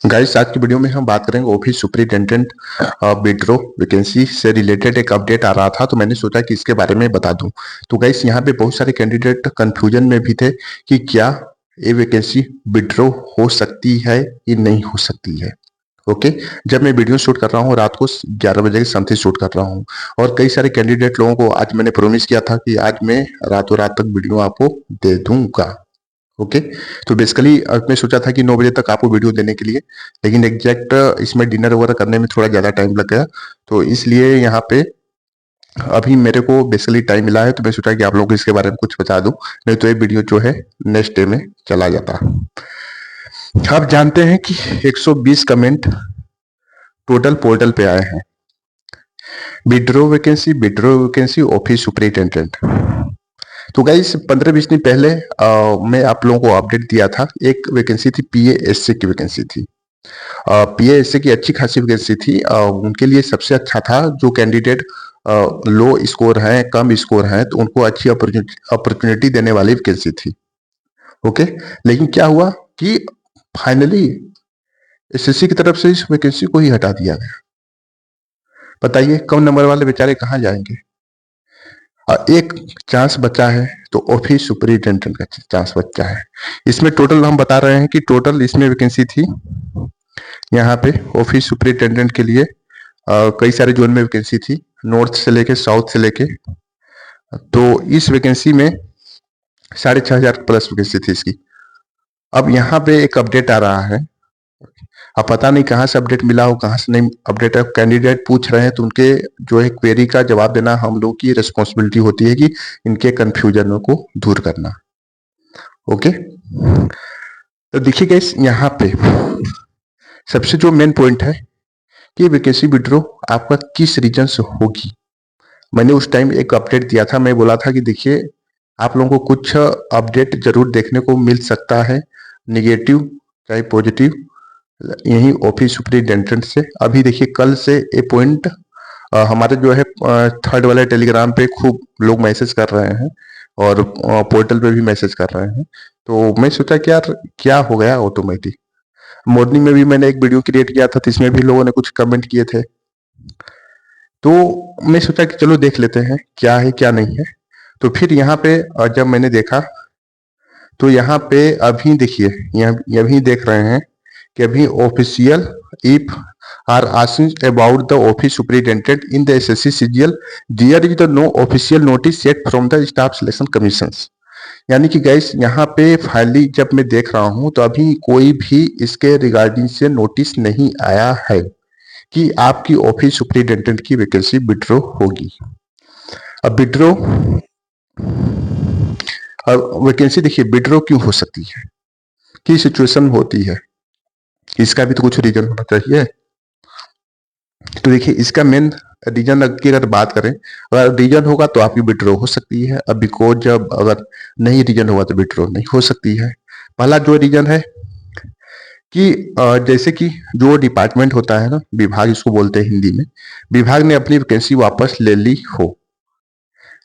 Guys, आज की video में हम बात करेंगे ऑफिस सुपरिटेंडेंट विड्रो वैकेंसी से रिलेटेड एक अपडेट आ रहा था, तो मैंने सोचा कि इसके बारे में बता दूं। तो गाइस, यहाँ पे बहुत सारे कैंडिडेट कंफ्यूजन में भी थे कि क्या ये वैकेंसी विड्रो हो सकती है कि नहीं हो सकती है। ओके। जब मैं वीडियो शूट कर रहा हूँ रात को 11 बजे के समथिंग शूट कर रहा हूँ, और कई सारे कैंडिडेट लोगों को आज मैंने प्रॉमिस किया था कि आज मैं रातों रात तक वीडियो आपको दे दूंगा। ओके। तो बेसिकली मैं सोचा था कि 9 बजे तक आपको वीडियो देने के लिए, लेकिन एग्जैक्ट इसमें डिनर वगैरह करने में थोड़ा ज़्यादा टाइम लग गया। तो इसलिए यहाँ पे अभी मेरे को बेसिकली टाइम मिला है, तो मैं सोचा कि आप लोगों को इसके बारे में कुछ बता दूं, नहीं तो ये वीडियो जो है नेक्स्ट डे में चला जाता। आप जानते हैं कि 120 कमेंट टोटल पोर्टल पे आए हैं। Withdraw vacancy office superintendent. तो गाइस, 15-20 दिन पहले मैं आप लोगों को अपडेट दिया था। एक वैकेंसी थी, पीएएससी की वैकेंसी थी। पीएएससी की अच्छी खासी वैकेंसी थी। उनके लिए सबसे अच्छा था जो कैंडिडेट लो स्कोर है, कम स्कोर है, तो उनको अच्छी अपॉर्चुनिटी देने वाली वैकेंसी थी। ओके। लेकिन क्या हुआ कि फाइनली एसएससी की तरफ से इस वैकेंसी को ही हटा दिया गया। बताइए, कम नंबर वाले बेचारे कहाँ जाएंगे। एक चांस बचा है, तो ऑफिस सुपरिटेंडेंट का चांस बचा है। इसमें टोटल हम बता रहे हैं कि टोटल इसमें वैकेंसी थी यहाँ पे ऑफिस सुपरिटेंडेंट के लिए। कई सारे जोन में वैकेंसी थी, नॉर्थ से लेके साउथ से लेके। तो इस वैकेंसी में 6,500 प्लस वैकेंसी थी इसकी। अब यहाँ पे एक अपडेट आ रहा है। अब पता नहीं कहाँ से अपडेट मिला हो, कहाँ से नहीं अपडेट है। कैंडिडेट पूछ रहे हैं, तो उनके जो है क्वेरी का जवाब देना हम लोग की रिस्पॉन्सिबिलिटी होती है कि इनके कंफ्यूजनों को दूर करना। ओके। तो देखिए गाइस, यहाँ पे सबसे जो मेन पॉइंट है कि वैकेंसी विड्रॉ आपका किस रीजन से होगी। मैंने उस टाइम एक अपडेट दिया था, मैं बोला था कि देखिए, आप लोगों को कुछ अपडेट जरूर देखने को मिल सकता है, निगेटिव चाहे पॉजिटिव, यही ऑफिस सुपरिटेंडेंट से। अभी देखिए, कल से ये पॉइंट हमारे जो है थर्ड वाले टेलीग्राम पे खूब लोग मैसेज कर रहे हैं, और पोर्टल पे भी मैसेज कर रहे हैं। तो मैं सोचा कि यार क्या हो गया ऑटोमेटिक। मॉर्निंग में भी मैंने एक वीडियो क्रिएट किया था, तो इसमें भी लोगों ने कुछ कमेंट किए थे। तो मैं सोचा कि चलो देख लेते हैं क्या है क्या नहीं है। तो फिर यहाँ पे जब मैंने देखा, तो यहाँ पे अभी देखिए, यहाँ अभी देख रहे हैं कि अभी official if are asking about the office superintendent in the SSC CGL, there is the no official notice set from the staff selection commission. यानी कि गाइस, यहाँ पे फाइनली जब मैं देख रहा हूँ, तो अभी कोई भी इसके रिगार्डिंग से नोटिस नहीं आया है कि आपकी ऑफिस सुपरिटेंडेंट की वैकेंसी विड्रॉ होगी। अब विड्रॉ वैकेंसी देखिए विड्रॉ क्यों हो सकती है, की सिचुएशन होती है, इसका भी तो कुछ रीजन होना चाहिए। तो देखिए, इसका मेन रीजन की अगर बात करें, अगर रीजन होगा तो आपकी विड्रॉ हो सकती है। अब बिकॉज जब अगर नहीं रीजन होगा तो विड्रॉ नहीं हो सकती है। पहला जो रीजन है कि जैसे कि जो डिपार्टमेंट होता है ना, विभाग इसको बोलते हैं हिंदी में, विभाग ने अपनी वैकेंसी वापस ले ली हो,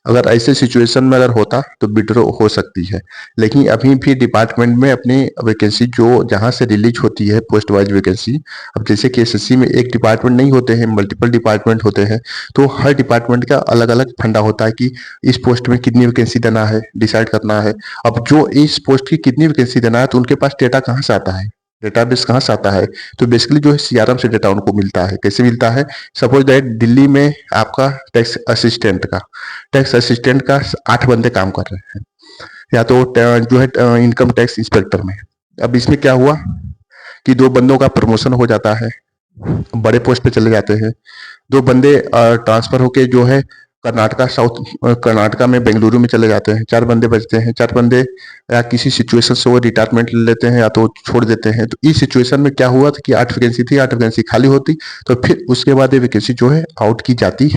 अगर ऐसे सिचुएशन में अगर होता तो विड्रॉ हो सकती है। लेकिन अभी भी डिपार्टमेंट में अपनी वैकेंसी जो जहां से रिलीज होती है पोस्ट वाइज वैकेंसी, अब जैसे कि एसएससी में एक डिपार्टमेंट नहीं होते हैं, मल्टीपल डिपार्टमेंट होते हैं, तो हर डिपार्टमेंट का अलग अलग फंडा होता है कि इस पोस्ट में कितनी वैकेंसी देना है, डिसाइड करना है। अब जो इस पोस्ट की कितनी वैकेंसी देना है, तो उनके पास डेटा कहाँ से आता है, डेटाबेस कहाँ से आता है। तो बेसिकली जो है सीआरएम से डेटा उनको मिलता है। कैसे मिलता है, सपोज दैट दिल्ली में आपका टैक्स असिस्टेंट का 8 बंदे काम कर रहे हैं, या तो जो है इनकम टैक्स इंस्पेक्टर में। अब इसमें क्या हुआ कि 2 बंदों का प्रमोशन हो जाता है, बड़े पोस्ट पे चले जाते हैं। 2 बंदे ट्रांसफर होके जो है कर्नाटका में बेंगलुरु में चले जाते हैं। 4 बंदे बचते हैं। 4 बंदे या किसी सिचुएशन से वो रिटायरमेंट ले लेते हैं, या तो छोड़ देते हैं। तो इस सिचुएशन में क्या हुआ था कि 8 वैकेंसी थी, 8 वैकेंसी खाली होती, तो फिर उसके बाद ये वैकेंसी जो है आउट की जाती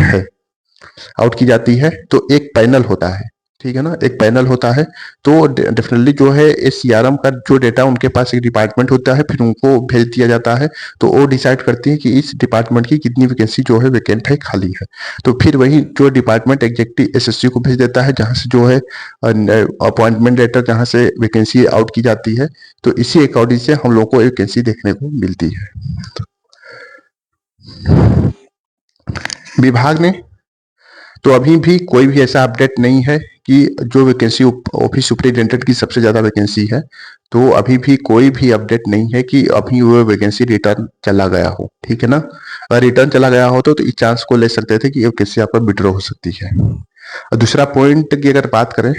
है। तो एक पैनल होता है, ठीक है ना, एक पैनल होता है। तो डेफिनेटली जो है इस सीआरएम का जो डेटा उनके पास एक डिपार्टमेंट होता है, फिर उनको भेज दिया जाता है। तो वो डिसाइड करती है कि इस डिपार्टमेंट की कितनी वैकेंसी जो है वैकेंट है, खाली है। तो फिर वही जो डिपार्टमेंट एग्जेक्टिव एसएससी को भेज देता है, जहां से जो है अपॉइंटमेंट लेटर जहां से वैकेंसी आउट की जाती है। तो इसी अकॉर्डिंग से हम लोग को वैकेंसी देखने को मिलती है। विभाग ने तो अभी भी कोई भी ऐसा अपडेट नहीं है कि जो वैकेंसी ऑफिस सुपरिटेंडेंट की सबसे ज्यादा वैकेंसी है, तो अभी भी कोई भी अपडेट नहीं है कि अभी वो वैकेंसी रिटर्न चला गया हो। ठीक है ना, अगर रिटर्न चला गया हो तो इस चांस को ले सकते थे कि ये वैकेंसी आपका विड्रॉ हो सकती है। और दूसरा पॉइंट की अगर बात करें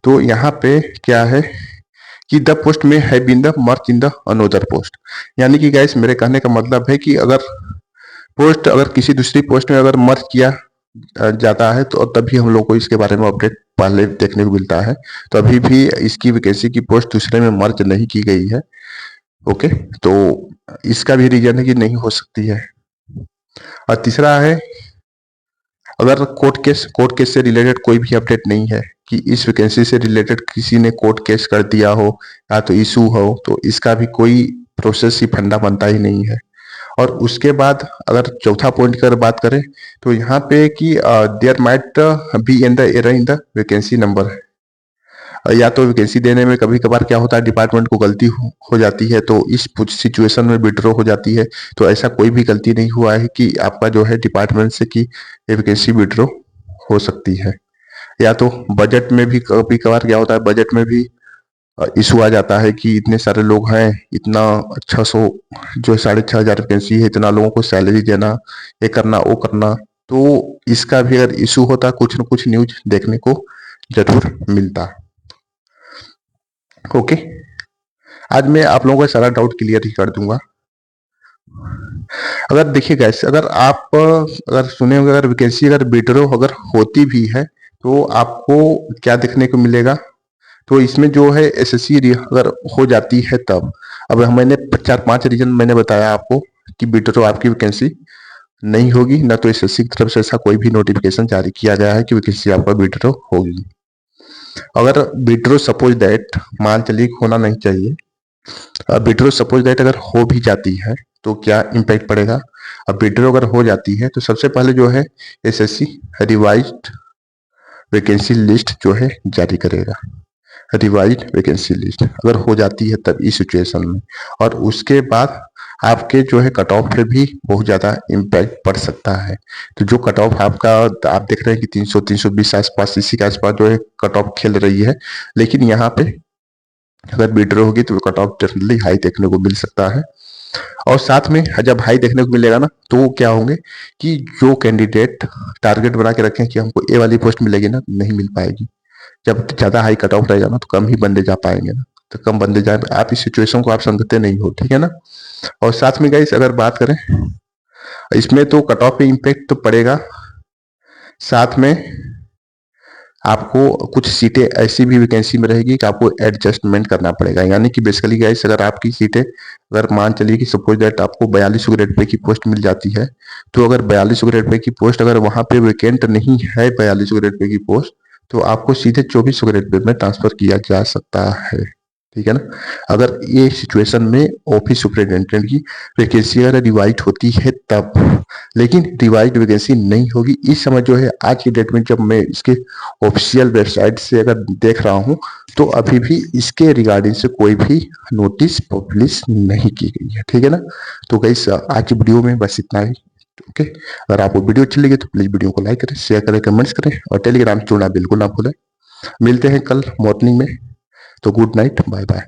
तो यहाँ पे क्या है कि द पोस्ट में है been the merge in the another post. यानी कि गाइस मेरे कहने का मतलब है कि अगर किसी दूसरी पोस्ट में अगर मर्ज किया जाता है तो तभी हम लोग को इसके बारे में अपडेट पहले देखने को मिलता है। तो अभी भी इसकी वैकेंसी की पोस्ट दूसरे में मर्ज नहीं की गई है। ओके, तो इसका भी रीजन है कि नहीं हो सकती है। और तीसरा है, अगर कोर्ट केस से रिलेटेड कोई भी अपडेट नहीं है कि इस वैकेंसी से रिलेटेड किसी ने कोर्ट केस कर दिया हो या तो इशू हो, तो इसका भी कोई प्रोसेस ही फंडा बनता ही नहीं है। और उसके बाद अगर चौथा पॉइंट की अगर बात करें तो यहाँ पे कि there might be in the error in the vacancy number. या तो वैकेंसी देने में कभी कभार क्या होता है, डिपार्टमेंट को गलती हो जाती है, तो इस सिचुएशन में विड्रॉ हो जाती है। तो ऐसा कोई भी गलती नहीं हुआ है कि आपका जो है डिपार्टमेंट से कि ये वैकेंसी विड्रॉ हो सकती है। या तो बजट में भी कभी कभार क्या होता है, बजट में भी इशू आ जाता है कि इतने सारे लोग हैं, इतना 600 जो 6,500 वैकेंसी है, इतना लोगों को सैलरी देना, ये करना वो करना। तो इसका भी अगर इशू होता, कुछ न कुछ न्यूज देखने को जरूर मिलता। ओके, आज मैं आप लोगों का सारा डाउट क्लियर ही कर दूंगा। अगर देखिए गैस, अगर आप अगर सुने होंगे, अगर वैकेंसी अगर विड्रॉ अगर होती भी है तो आपको क्या देखने को मिलेगा। तो इसमें जो है एसएससी अगर हो जाती है तब, अब मैंने 4-5 रीजन मैंने बताया आपको कि विड्रॉ आपकी वैकेंसी नहीं होगी, ना तो एसएससी की तरफ से ऐसा कोई भी नोटिफिकेशन जारी किया गया है कि वैकेंसी आपका विड्रॉ होगी। अगर विड्रॉ सपोज दैट मान चलिए होना नहीं चाहिए, विड्रॉ सपोज दैट अगर हो भी जाती है तो क्या इम्पैक्ट पड़ेगा। अब विड्रॉ अगर हो जाती है तो सबसे पहले जो है एसएससी रिवाइज्ड वैकेंसी लिस्ट जो है जारी करेगा। रिवाइज्ड वैकेंसी लिस्ट अगर हो जाती है तब इस सिचुएशन में, और उसके बाद आपके जो है कट ऑफ पे भी बहुत ज्यादा इम्पैक्ट पड़ सकता है। तो जो कट ऑफ आपका आप देख रहे हैं कि 300-320 आसपास, इसी के आसपास जो है कट ऑफ खेल रही है। लेकिन यहाँ पे अगर विड्रॉ होगी तो कट ऑफ डेफिनेटली हाई देखने को मिल सकता है। और साथ में जब हाई देखने को मिलेगा ना, तो क्या होंगे कि जो कैंडिडेट टारगेट बना के रखें कि हमको ए वाली पोस्ट मिलेगी ना, नहीं मिल पाएगी। जब ज्यादा हाई कट ऑफ रहेगा ना तो कम ही बंदे जा पाएंगे ना, तो कम बंदे जाए, आप इस सिचुएशन को आप समझते नहीं हो। ठीक है ना। और साथ में गाइस अगर बात करें इसमें, तो कट ऑफ पे इम्पेक्ट तो पड़ेगा, साथ में आपको कुछ सीटें ऐसी भी वैकेंसी में रहेगी कि आपको एडजस्टमेंट करना पड़ेगा। यानी कि बेसिकली गाइस, अगर आपकी सीटें अगर मान चलिए कि सपोज दैट आपको 42 ग्रेड पे की पोस्ट मिल जाती है, तो अगर 42 ग्रेड पे की पोस्ट अगर वहां पे वैकेंट नहीं है 42 ग्रेड पे की पोस्ट, तो आपको सीधे 24 ग्रेड पे में ट्रांसफर किया जा सकता है। ठीक है ना। अगर ये सिचुएशन में ऑफिस सुपरिटेंडेंट की वैकेंसी अगर रिवाइज होती है तब, लेकिन रिवाइज वैकेंसी नहीं होगी इस समय जो है आज की डेट में, जब मैं इसके ऑफिशियल वेबसाइट से अगर देख रहा हूं, तो अभी भी इसके रिगार्डिंग से कोई भी नोटिस पब्लिश नहीं की गई है। ठीक है ना। तो गाइस आज की वीडियो में बस इतना ही। ओके, अगर आपको वीडियो अच्छी लगी तो प्लीज वीडियो को लाइक करें, शेयर करें, कमेंट्स करें, और टेलीग्राम जुड़ना बिल्कुल ना भूलें। मिलते हैं कल मॉर्निंग में। तो गुड नाइट, बाय बाय।